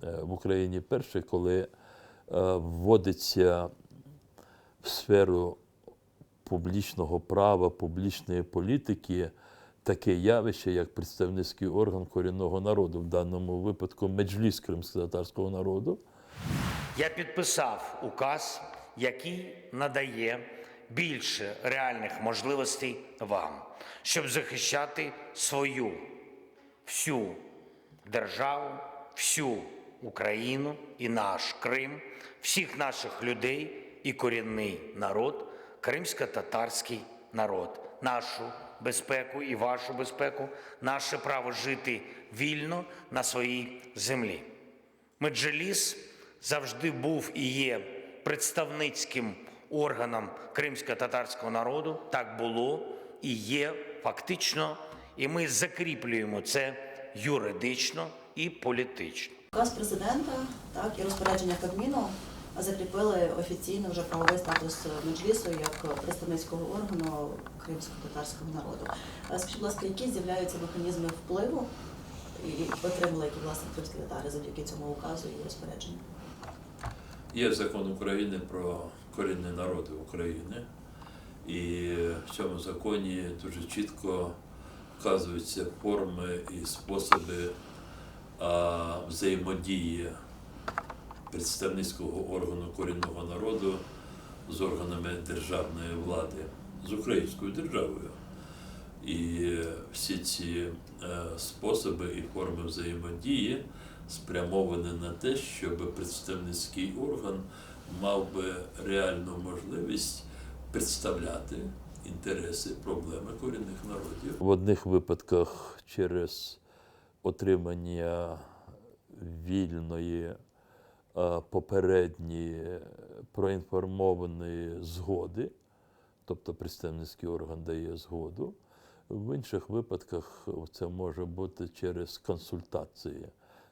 в Україні перший, коли вводиться в сферу публічного права, публічної політики таке явище, як представницький орган корінного народу, в даному випадку Меджліс кримськотатарського народу. Я підписав указ, який надає більше реальних можливостей вам, щоб захищати свою всю державу, всю Україну і наш Крим, всіх наших людей і корінний народ, кримсько-татарський народ, нашу безпеку і вашу безпеку, наше право жити вільно на своїй землі. Меджліс завжди був і є представницьким органом кримсько-татарського народу. Так було і є фактично, і ми закріплюємо це юридично і політично. Указ президента, так, і розпорядження Кабміну закріпили офіційно вже правовий статус Меджлісу як представницького органу кримсько-татарського народу. Скажіть, будь ласка, які з'являються механізми впливу і отримали які, власне, кримські татари завдяки цьому указу і розпорядженню? Є закон України про корінні народи України, і в цьому законі дуже чітко вказуються форми і способи взаємодії представницького органу корінного народу з органами державної влади, з українською державою. І всі ці способи і форми взаємодії спрямовані на те, щоб представницький орган мав би реальну можливість представляти інтереси, проблеми корінних народів. В одних випадках через отримання вільної, попередньої, проінформованої згоди, тобто представницький орган дає згоду. В інших випадках це може бути через консультації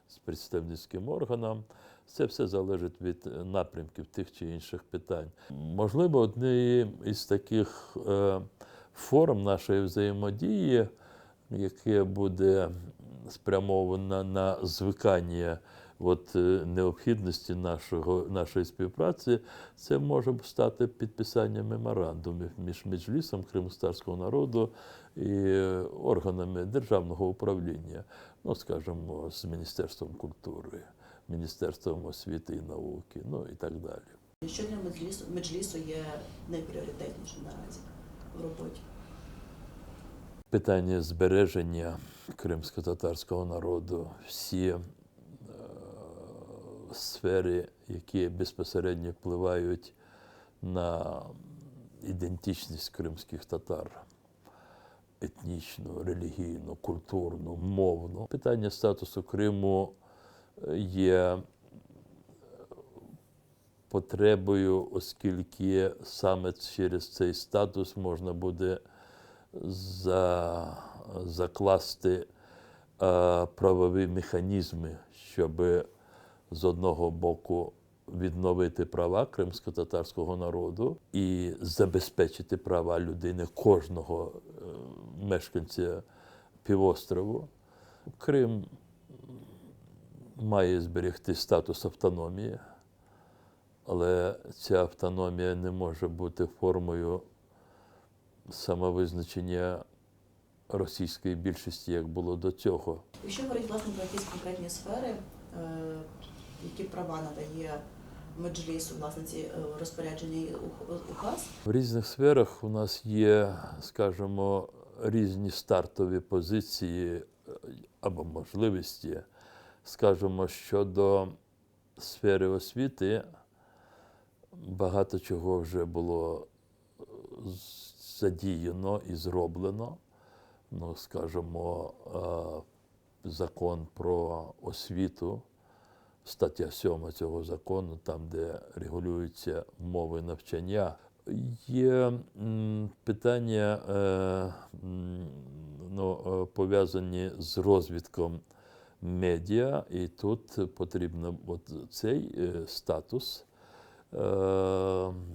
з представницьким органом. Це все залежить від напрямків тих чи інших питань. Можливо, однією із таких форм нашої взаємодії, яке буде спрямовано на звикання необхідності нашої співпраці, це може стати підписання меморандумів між Меджлісом кримськотатарського народу і органами державного управління, скажімо, з Міністерством культури, Міністерством освіти і науки, і так далі. Що для Меджлісу є найпріоритетнішим наразі в роботі? Питання збереження кримськотатарського народу, всі сфери, які безпосередньо впливають на ідентичність кримських татар, етнічну, релігійну, культурну, мовну. Питання статусу Криму є потребою, оскільки саме через цей статус можна буде закласти правові механізми, щоб з одного боку відновити права кримськотатарського народу і забезпечити права людини, кожного мешканця півострову. Крим має зберегти статус автономії, але ця автономія не може бути формою самовизначення російської більшості, як було до цього. Якщо говорити, власне, про якісь конкретні сфери, які права надає Меджлісу, власне, ці розпорядження і указ? В різних сферах у нас є, скажімо, різні стартові позиції або можливості. Скажімо, щодо сфери освіти, багато чого вже було задіяно і зроблено. Скажімо, закон про освіту, стаття 7 цього закону, там, де регулюються мови навчання. Є питання, пов'язані з розвитком медіа, і тут потрібно цей статус,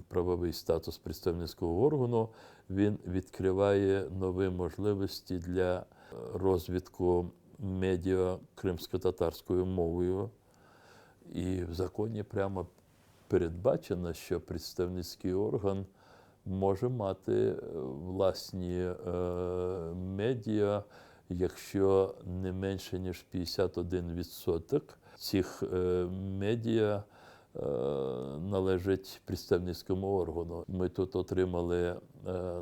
правовий статус представницького органу, він відкриває нові можливості для розвитку медіа кримськотатарською мовою. І в законі прямо передбачено, що представницький орган може мати власні медіа, якщо не менше, ніж 51% цих медіа належить представницькому органу. Ми тут отримали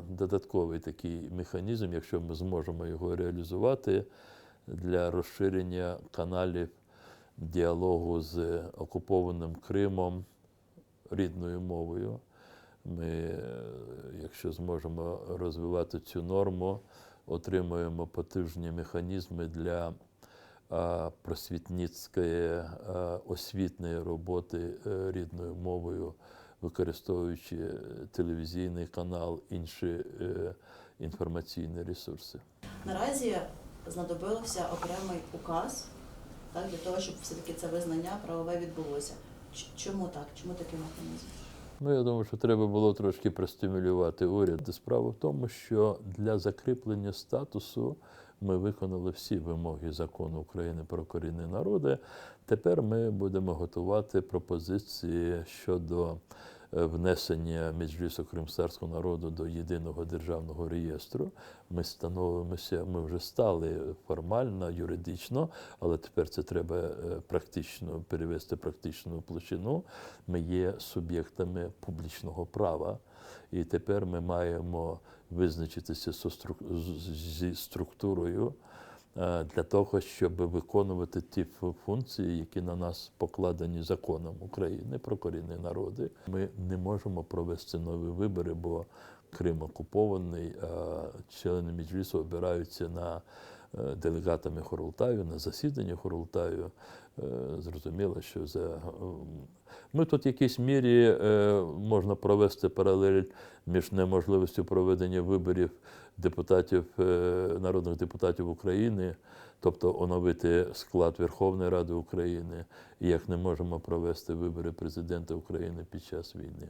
додатковий такий механізм, якщо ми зможемо його реалізувати, для розширення каналів діалогу з окупованим Кримом рідною мовою. Ми, якщо зможемо розвивати цю норму, отримуємо потужні механізми для просвітницької, освітньої роботи рідною мовою, використовуючи телевізійний канал, інші інформаційні ресурси. Наразі знадобився окремий указ, так, для того, щоб все-таки це визнання правове відбулося. Чому так? Чому такий механізм? Ну, я думаю, що треба було трошки простимулювати уряд. Справа в тому, що для закріплення статусу ми виконали всі вимоги Закону України про корінні народи. Тепер ми будемо готувати пропозиції щодо внесення Меджлісу кримськотатарського народу до єдиного державного реєстру. Ми становимося, ми вже стали формально, юридично, але тепер це треба практично перевести в практичну площину. Ми є суб'єктами публічного права, і тепер ми маємо визначитися зі структурою для того, щоб виконувати ті функції, які на нас покладені законом України про корінні народи. Ми не можемо провести нові вибори, бо Крим окупований, а члени Меджлісу обираються на делегатами Хорултаю, на засіданні Хорултаю. Зрозуміло, що ми тут в якійсь мірі можна провести паралель між неможливістю проведення виборів народних депутатів України, тобто оновити склад Верховної Ради України, і як не можемо провести вибори президента України під час війни.